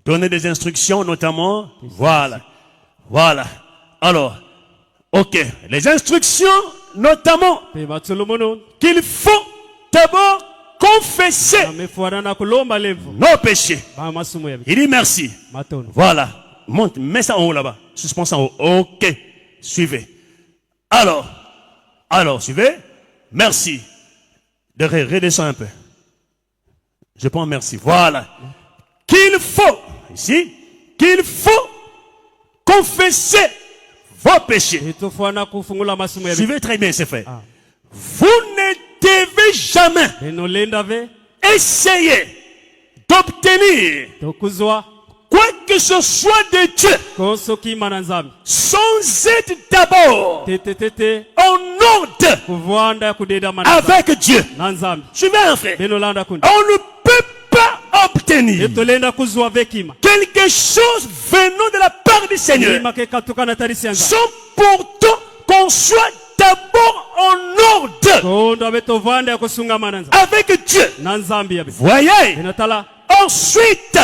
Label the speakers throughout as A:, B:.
A: donner des instructions notamment. Voilà. Voilà. Alors, ok. Les instructions notamment qu'il faut d'abord confesser nos péchés. Il dit merci. Voilà. Monte, mets ça en haut là-bas. Suspends ça en haut. Ok. Suivez. Alors, suivez. Merci. Redescends un peu. Je prends merci. Voilà. Qu'il faut, ici, qu'il faut confesser vos péchés. Suivez très bien, c'est fait. Vous ne devez jamais essayer d'obtenir quoi que ce soit de Dieu sans être d'abord en ordre avec Dieu. Suivez un frère. On ne peut pas obtenir quelque chose venant de la part du Seigneur sans pourtant qu'on soit d'abord en ordre avec Dieu. Voyez, ensuite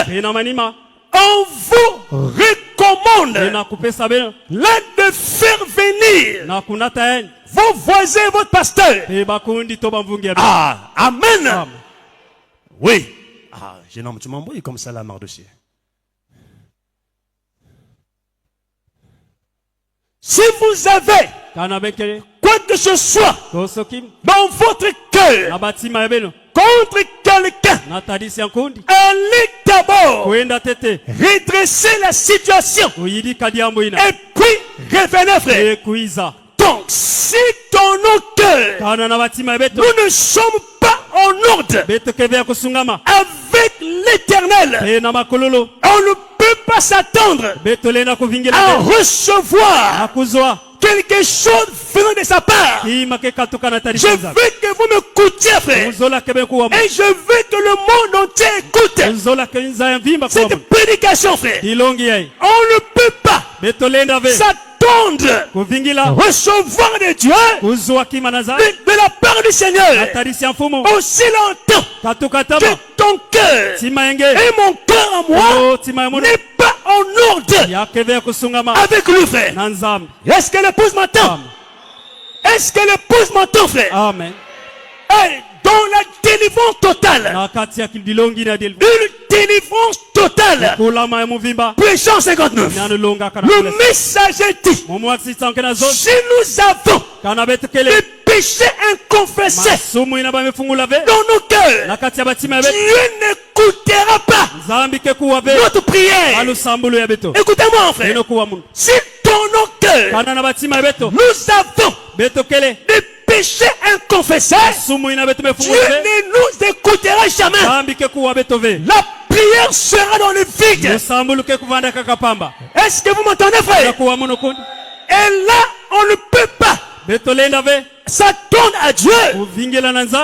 A: on vous recommande là de faire venir vos voisins et votre pasteur. Ah, amen. Oui. Ah, jeune homme, tu m'embrouilles comme ça la Mardochée. Si vous avez quoi que ce soit dans votre cœur contre quelqu'un, allez d'abord redresser la situation et puis revenez, frère. Donc, si dans nos cœurs nous ne sommes pas en ordre avec l'Éternel, on ne peut pas s'attendre à recevoir quelque chose venant de sa part. Je veux que vous m'écoutiez, frère. Et je veux que le monde entier écoute cette prédication, frère. On ne peut pas s'attendre à recevoir de Dieu de la part du Seigneur aussi longtemps que ton cœur et mon cœur à moi n'est pas en ordre avec lui, frère. Est-ce que l'épouse m'entend? Est-ce que l'épouse m'entend, frère?
B: Amen.
A: Et dans la délivrance totale, une délivrance totale, Péchant 59, le messager dit, si nous avons des péchés inconfessés dans nos cœurs, Dieu n'écoutera pas notre prière. Écoutez-moi, frère. Si dans nos cœurs nous avons des péchés inconfessés, Dieu ne nous écoutera jamais. La prière sera dans le vide. Est-ce que vous m'entendez, frère? Et là, on ne peut pas s'attendre à Dieu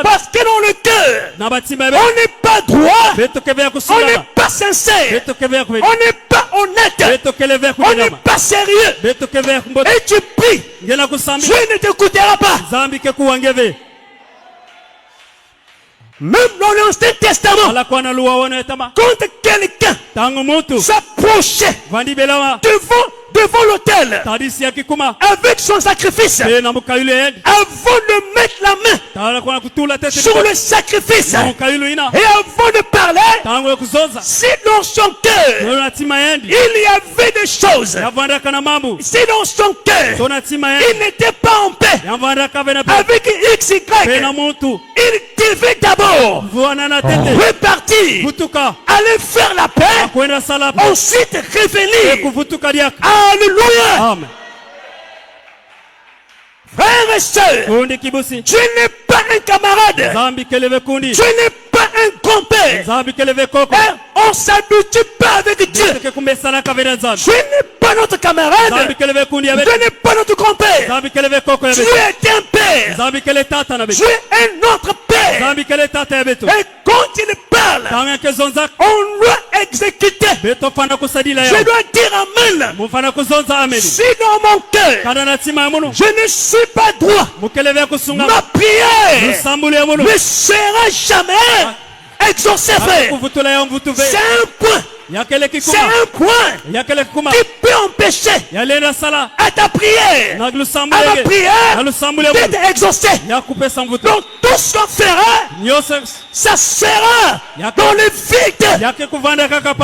A: parce que dans le cœur, on n'est pas droit, on n'est pas sincère, on n'est pas honnête, on n'est pas sérieux. Et tu pries, Dieu ne t'écoutera pas. Même dans l'Ancien Testament, quand quelqu'un s'approchait devant l'autel avec son sacrifice, avant de mettre la main sur le sacrifice et avant de parler, si dans son cœur il y avait des choses, si dans son cœur il n'était pas en paix avec XY, il devait d'abord repartir, aller faire la paix, ensuite revenir. Alléluia.
B: Amen.
A: Frères et sœurs, tu n'es pas un camarade, tu n'es pas un compère. On ne s'habitue pas avec Dieu. Tu n'es pas notre camarade, tu n'es pas notre compère. Tu es un père, tu es un autre père. Et quand il parle, on doit exécuter. Je dois dire Amen. Si dans mon cœur je ne suis pas droit, ma prière ne sera jamais exaucée, frère. C'est un point C'est un point qui peut empêcher à ta prière, à ma prière, d'être exaucée. Donc tout ce qu'on fera, ça sera dans le vide.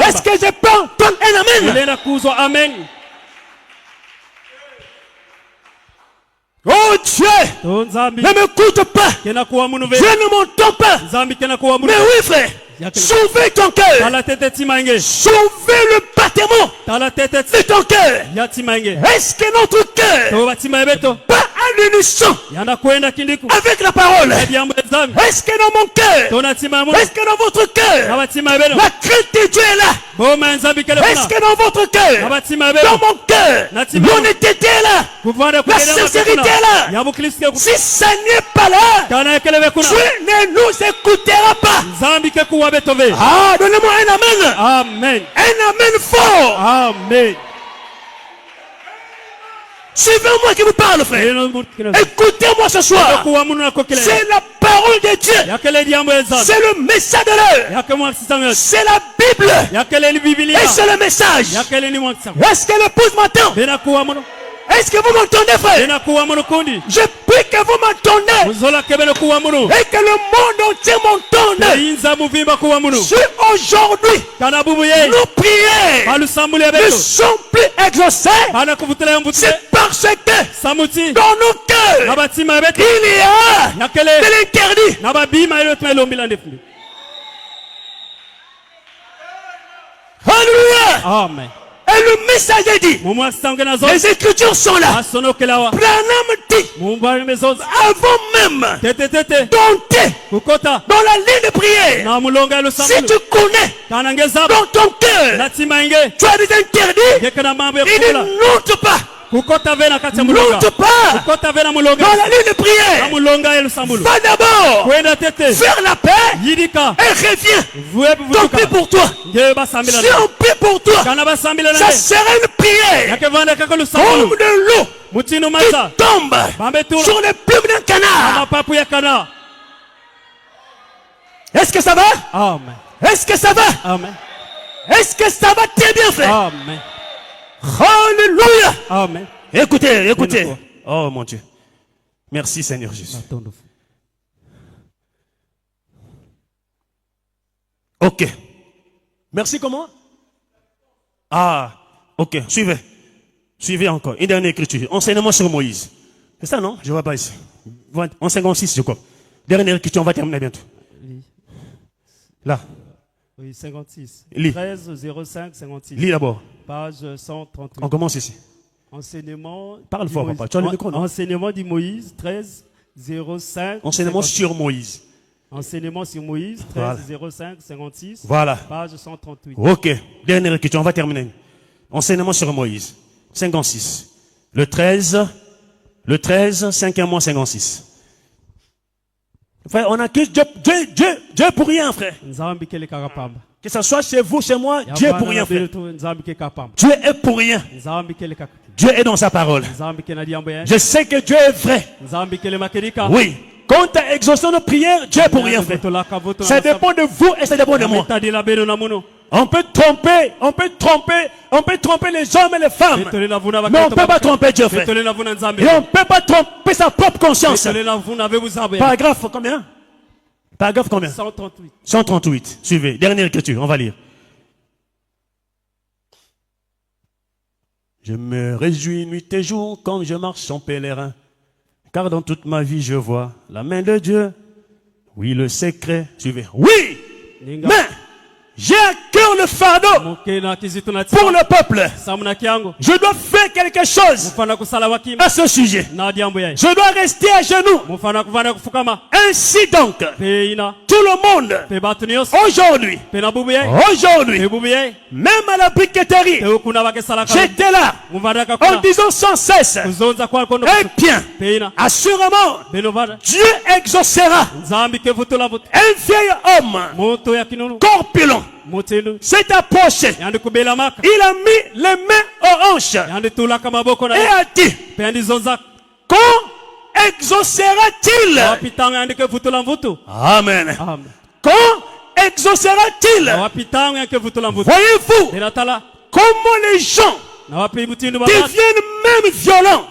A: Est-ce que je peux entendre un amen? Oh Dieu, ne m'écoute pas. Dieu ne m'entend pas. Mais oui frère, sauvez ton cœur. Sauvez le battement de ton cœur. Est-ce que notre cœur bat à l'unisson avec la parole? Est-ce que dans mon cœur, est-ce que dans votre cœur, la crainte de Dieu est là? Est-ce que dans votre cœur, dans mon cœur, l'honnêteté est là? La sincérité est là? Si ça n'est pas là, Dieu ne nous écoutera pas. Ah, donnez-moi un amen.
B: Amen.
A: Un amen fort.
B: Amen.
A: Suivez-moi qui vous parle, frère. Écoutez-moi ce soir. C'est la parole de Dieu. C'est le message de l'heure. C'est la Bible. Et c'est le message. Est-ce que l'épouse m'entend? Est-ce que vous m'entendez, frère? Je prie que vous m'entendez. Et que le monde entier m'entende. Si aujourd'hui, nos prières ne sont plus exaucées, c'est parce que dans nos cœurs, il y a de l'interdit. Alléluia.
B: Amen.
A: Et le message est dit. Les écritures sont là. Branham dit, avant même d'entrer dans la ligne de prière, si tu connais dans ton cœur, tu as des interdits, il n'entre pas. N'entre pas dans la ligne de prière. Va d'abord faire la paix et reviens. Tant pis pour toi. Si on prie pour toi, ça sera une prière comme de l'eau qui tombe sur les plumes d'un canard. Est-ce que ça va?
B: Amen.
A: Est-ce que ça va?
B: Amen.
A: Est-ce que ça va très bien, frère?
B: Amen.
A: Alléluia.
B: Amen.
A: Écoutez, écoutez. Oh mon Dieu. Merci Seigneur Jésus. Ok. Merci comment? Ah, ok. Suivez. Suivez encore. Une dernière écriture. Enseignement sur Moïse. C'est ça, non? Je ne vois pas ici. En 56, je crois. Dernière écriture, on va terminer bientôt. Là.
B: Oui, 56.
A: Lis.
B: 13, 05, 56.
A: Lis d'abord.
B: Page 138.
A: On commence ici.
B: Enseignement.
A: Parle fort, papa. Tu as le micro, non?
B: Enseignement de Moïse, 13, 05.
A: Enseignement
B: 56.
A: sur Moïse.
B: Enseignement sur Moïse, 13, voilà. 05, 56.
A: Voilà.
B: Page 138.
A: Ok. Dernière écriture, on va terminer. Enseignement sur Moïse. 56. Le 13, 5e mois 56. Frère, on accuse Dieu pour rien, frère. Que ce soit chez vous, chez moi, Dieu est pour rien, frère. Dieu est pour rien. Dieu est dans sa parole. Je sais que Dieu est vrai. Oui. Quand tu as exaucé nos prières, Dieu est pour rien, frère. Ça dépend de vous et ça dépend de moi. On peut tromper les hommes et les femmes. Mais on ne peut pas tromper Dieu, frère. Et on ne peut pas tromper sa propre conscience. Paragraphe combien? Paragraphe combien?
B: 138.
A: 138. Suivez. Dernière écriture, on va lire. Je me réjouis nuit et jour comme je marche en pèlerin. Car dans toute ma vie je vois la main de Dieu. Oui, le secret. Suivez. Oui! Mais j'ai à cœur le fardeau pour le peuple. Je dois faire quelque chose à ce sujet. Je dois rester à genoux. Ainsi donc, tout le monde, aujourd'hui, même à la briqueterie, j'étais là en disant sans cesse, eh bien, assurément, Dieu exaucera un vieil homme corpulent. S'est approché. Il a mis les mains aux hanches et a dit, quand exaucera-t-il? Amen. Quand exaucera-t-il? Voyez-vous comment les gens deviennent même violents.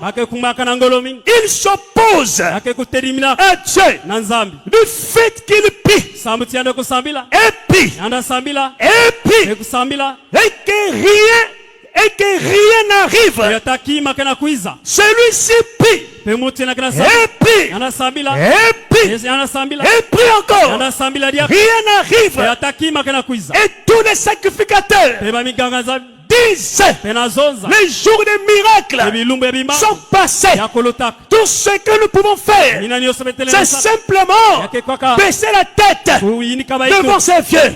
A: Ils s'opposent à Dieu du fait qu'il prie et que rien n'arrive. Celui-ci prie et prie encore. Rien n'arrive. Et tous les sacrificateurs disent les jours des miracles sont passés. Tout ce que nous pouvons faire, c'est simplement baisser la tête devant ces vieux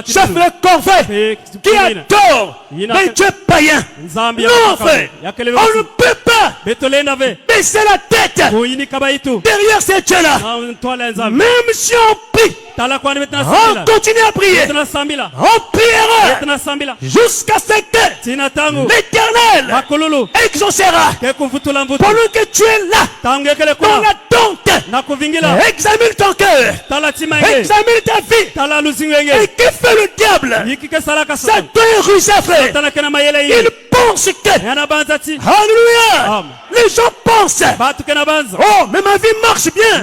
A: chefs de corvée qui adorent les dieux païens. Non, frère, on ne peut pas baisser la tête derrière ces dieux-là. Même si on prie, on continue à prier, on priera jusqu'à ce que l'Éternel exaucera. Pendant que tu es là, dans l'attente, examine ton cœur, examine ta vie. Et que fait le diable? Ça doit ruser, frère. Il pense que, alléluia, les gens pensent, oh, mais ma vie marche bien,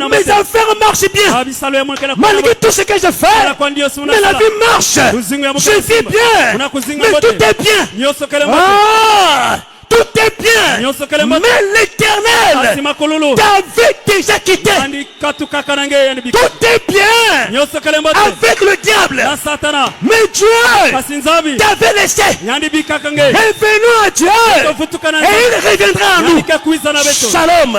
A: mes affaires marchent bien, malgré tout ce que je fais, mais la vie marche, je vis bien, mais tout est bien. Ah, tout est bien, mais l'Éternel t'avait déjà quitté. Tout est bien avec le diable, mais Dieu t'avait laissé. Revenons à Dieu et il reviendra à nous. Shalom.